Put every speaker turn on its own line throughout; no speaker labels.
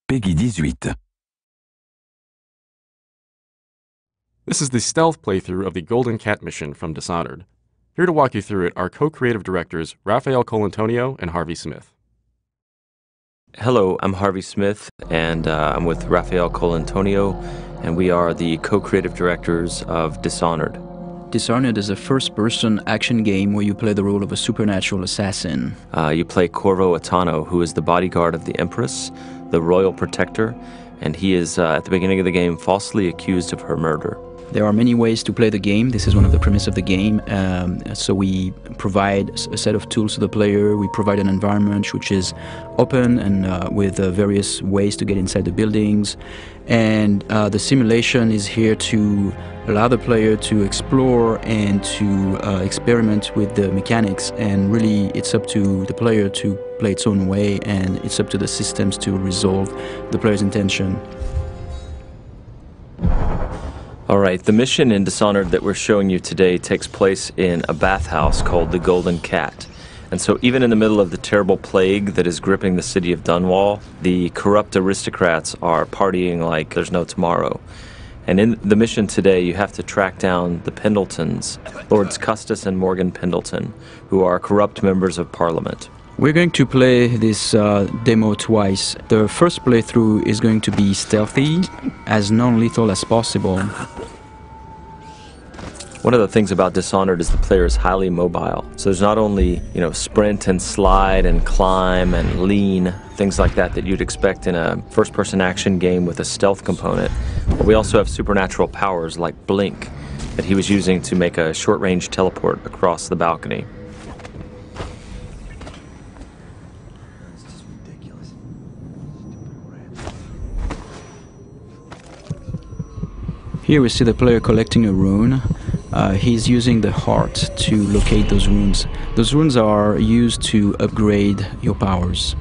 Peggy 18.
This is the stealth playthrough of the Golden Cat mission from Dishonored. Here to walk you through it are co-creative directors Raphael Colantonio and Harvey Smith.
Hello, I'm Harvey Smith, and I'm with Raphael Colantonio, and we are the co-creative directors of Dishonored.
Dishonored is a first-person action game where you play the role of a supernatural assassin.
You play Corvo Atano, who is the bodyguard of the Empress, the royal protector, and he is, at the beginning of the game, falsely accused of her murder.
There are many ways to play the game. This is one of the premises of the game. So we provide a set of tools to the player. We provide an environment which is open and with various ways to get inside the buildings. And the simulation is here to allow the player to explore and to experiment with the mechanics. And really, it's up to the player to play its own way, and it's up to the systems to resolve the player's intention.
All right, the mission in Dishonored that we're showing you today takes place in a bathhouse called the Golden Cat. And so even in the middle of the terrible plague that is gripping the city of Dunwall, the corrupt aristocrats are partying like there's no tomorrow. And in the mission today, you have to track down the Pendletons, Lords Custis and Morgan Pendleton, who are corrupt members of Parliament.
We're going to play this demo twice. The first playthrough is going to be stealthy, as non-lethal as possible.
One of the things about Dishonored is the player is highly mobile. So there's not only, sprint and slide and climb and lean, things like that you'd expect in a first-person action game with a stealth component, but we also have supernatural powers like Blink that he was using to make a short-range teleport across the balcony.
Here we see the player collecting a rune. He's using the heart to locate those runes. Those runes are used to upgrade your powers.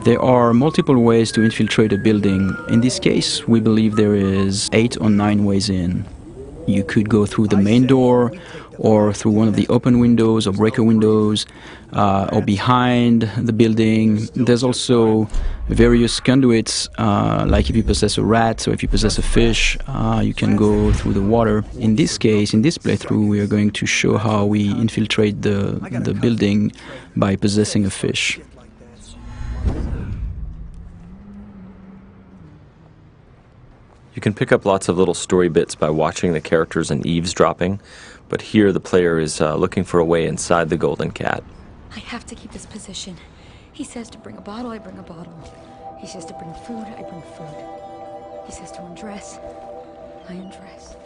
There are multiple ways to infiltrate a building. In this case, we believe there is 8 or 9 ways in. You could go through the main door, or through one of the open windows or breaker windows, or behind the building. There's also various conduits, like if you possess a rat or if you possess a fish, you can go through the water. In this case, in this playthrough, we are going to show how we infiltrate the building by possessing a fish.
You can pick up lots of little story bits by watching the characters and eavesdropping, but here the player is looking for a way inside the Golden Cat.
I have to keep this position. He says to bring a bottle, I bring a bottle. He says to bring food, I bring food. He says to undress, I undress.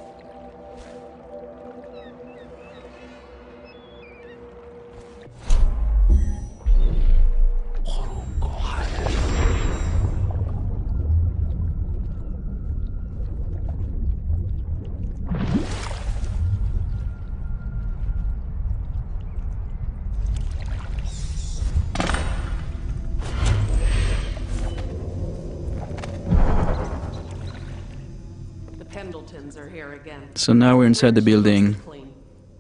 Are here again.
So now we're inside the building.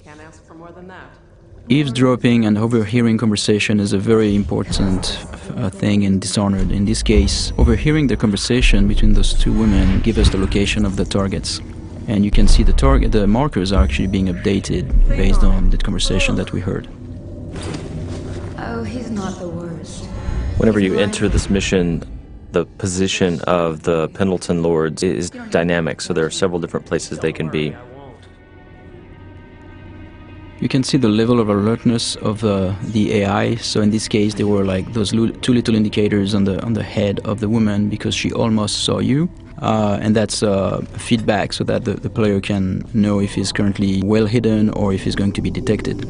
Can't ask for more than that.
Eavesdropping and overhearing conversation is a very important thing in Dishonored. In this case, overhearing the conversation between those two women gives us the location of the targets. And you can see the markers are actually being updated based on the conversation that we heard.
Oh, he's not the worst.
Whenever you enter this mission, the position of the Pendleton Lords is dynamic, so there are several different places they can be.
You can see the level of alertness of the AI. So in this case, there were like those two little indicators on the head of the woman because she almost saw you. And that's feedback so that the player can know if he's currently well hidden or if he's going to be detected.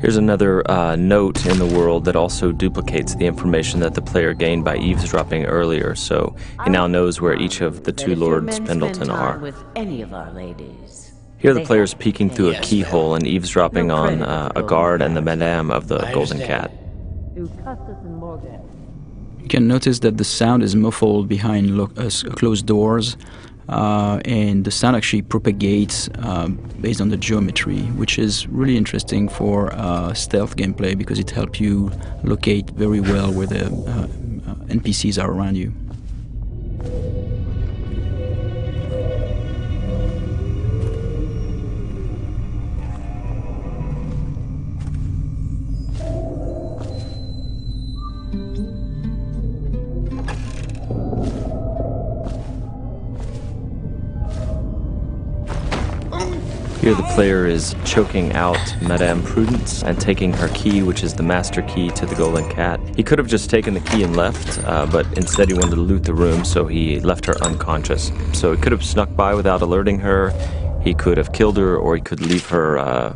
Here's another note in the world that also duplicates the information that the player gained by eavesdropping earlier, so he now knows where each of the two Lords Pendleton are.
With any of our ladies.
Here the player's peeking through a keyhole and eavesdropping on a guard and the madame of the Golden Cat.
You can notice that the sound is muffled behind closed doors, and the sound actually propagates based on the geometry, which is really interesting for stealth gameplay because it helps you locate very well where the NPCs are around you.
Here the player is choking out Madame Prudence and taking her key, which is the master key to the Golden Cat. He could have just taken the key and left, but instead he wanted to loot the room, so he left her unconscious. So he could have snuck by without alerting her, he could have killed her, or he could leave her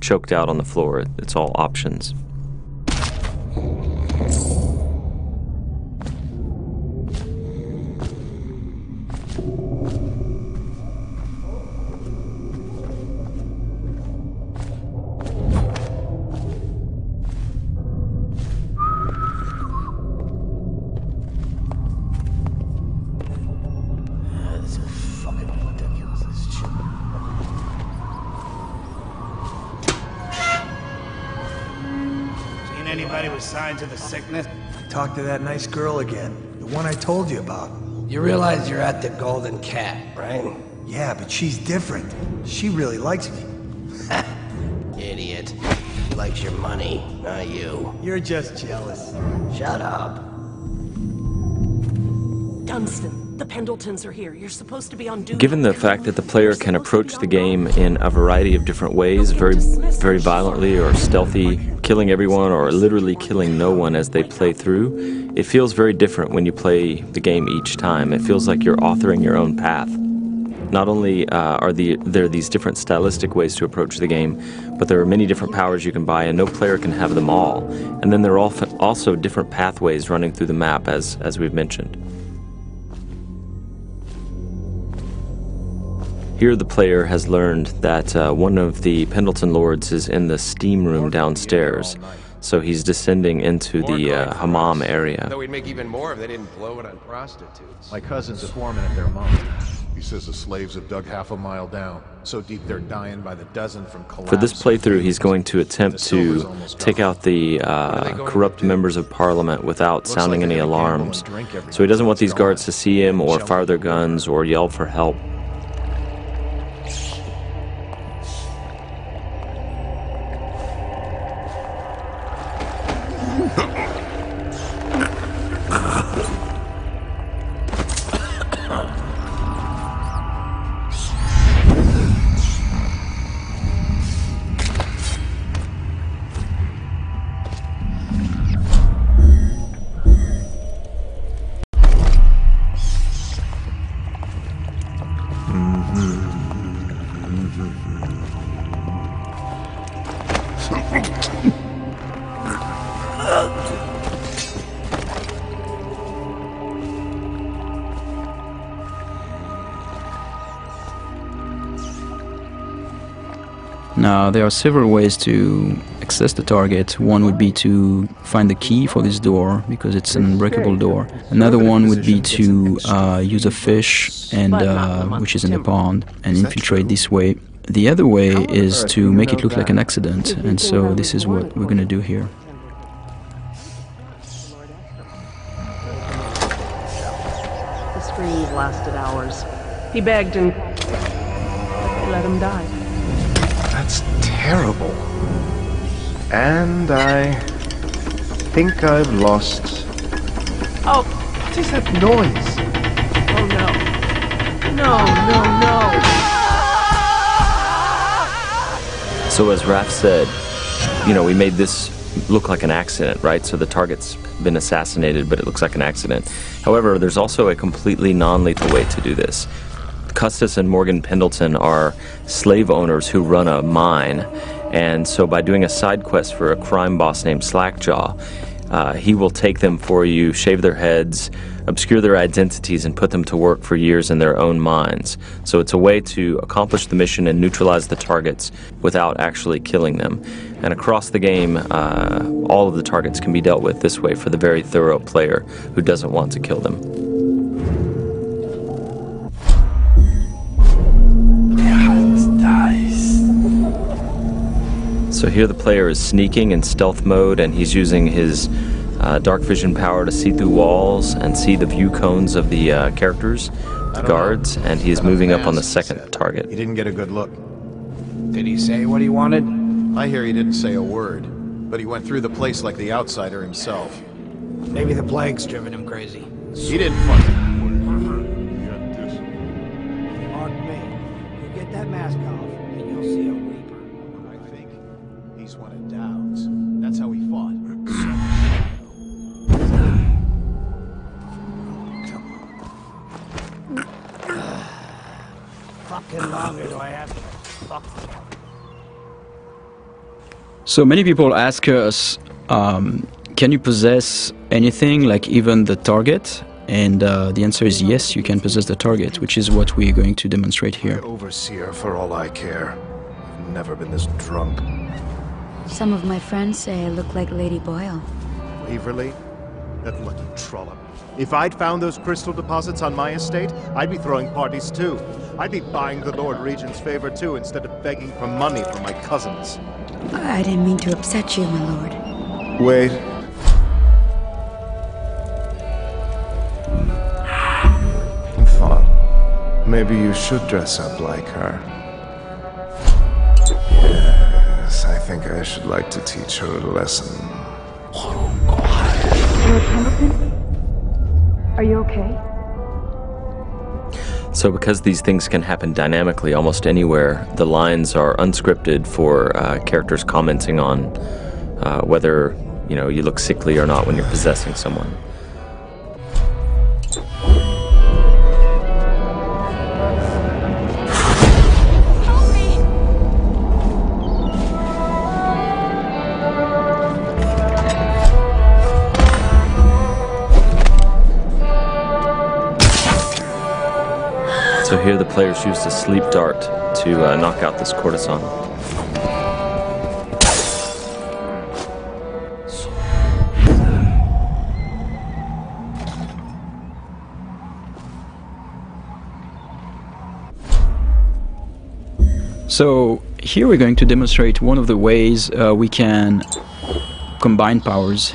choked out on the floor. It's all options.
Anybody with signs of the sickness? Talk to that nice girl again. The one I told you about.
You realize you're at the Golden Cat, right?
Yeah, but she's different. She really likes me.
Idiot. She likes your money, not you.
You're just jealous.
Shut up.
Dunstan, the Pendletons are here. You're supposed to be on duty.
Given the fact that the player can approach the game in a variety of different ways, very violently or stealthy, killing everyone or literally killing no one as they play through, it feels very different when you play the game each time. It feels like you're authoring your own path. Not only are there these different stylistic ways to approach the game, but there are many different powers you can buy, and no player can have them all. And then there are also different pathways running through the map, as we've mentioned. Here the player has learned that one of the Pendleton Lords is in the steam room downstairs, so he's descending into the hammam area.
Though we'd make even more if they didn't blow it on prostitutes.
My cousin's a foreman at their mine. He says the slaves have dug half a mile down, so deep they're dying by the dozen from collapse.
For this playthrough, he's going to attempt to take out the corrupt members of Parliament without sounding any alarms. So he doesn't want these guards to see him or fire their guns or yell for help.
Now, there are several ways to access the target. One would be to find the key for this door, because it's an unbreakable door. Another one would be to use a fish, and which is in a pond, and infiltrate this way. The other way is to make it look like an accident, and so this is what we're going to do here.
The screams lasted hours. He begged and let him die.
That's terrible. And I think I've lost...
Oh!
What is that noise?
Oh no. No.
So as Raph said, you know, we made this look like an accident, right? So the target's been assassinated, but it looks like an accident. However, there's also a completely non-lethal way to do this. Custis and Morgan Pendleton are slave owners who run a mine, And so by doing a side quest for a crime boss named Slackjaw, he will take them for you, shave their heads, obscure their identities, and put them to work for years in their own mines. So it's a way to accomplish the mission and neutralize the targets without actually killing them. And across the game, all of the targets can be dealt with this way for the very thorough player who doesn't want to kill them. So here the player is sneaking in stealth mode, and he's using his dark vision power to see through walls and see the view cones of the characters, the guards, and he is moving up on the second target.
He didn't get a good look.
Did he say what he wanted?
I hear he didn't say a word, but he went through the place like the outsider himself.
Maybe the plague's driven him crazy.
He didn't fucking...
Pardon me. You get that mask off, and you'll see a weeper.
I think he's one of Dowd's. That's how he fought.
Fucking longer do I have to fuck?
So many people ask us, can you possess anything, like even the target? And the answer is yes, you can possess the target, which is what we're going to demonstrate here.
Overseer, for all I care. I've never been this drunk.
Some of my friends say I look like Lady Boyle.
Waverly? That lucky trollop. If I'd found those crystal deposits on my estate, I'd be throwing parties too. I'd be buying the Lord Regent's favor too, instead of begging for money from my cousins.
I didn't mean to upset you, my lord.
Wait. I thought maybe you should dress up like her. Yes, I think I should like to teach her a lesson.
Lord Pendleton? Are you okay?
So because these things can happen dynamically almost anywhere, the lines are unscripted for characters commenting on whether, you know, you look sickly or not when you're possessing someone. So here the players used a sleep dart to knock out this courtesan.
So here we're going to demonstrate one of the ways we can combine powers.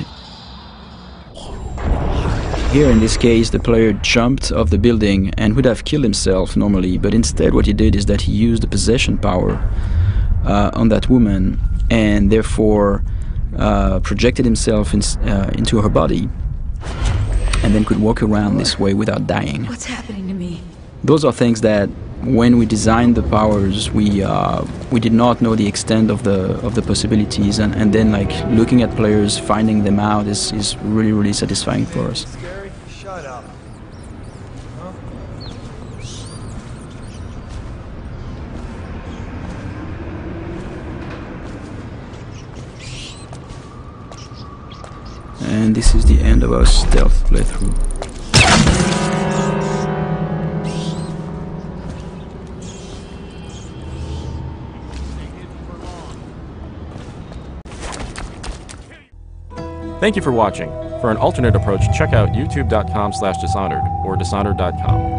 Here in this case the player jumped off the building and would have killed himself normally, but instead what he did is that he used the possession power on that woman and therefore projected himself into her body and then could walk around this way without dying.
What's happening to me?
Those are things that when we designed the powers we did not know the extent of the possibilities, and then like looking at players finding them out is really satisfying for us.
Shut up. Huh?
And this is the end of our stealth playthrough.
Thank you for watching. For an alternate approach, check out youtube.com/Dishonored or Dishonored.com.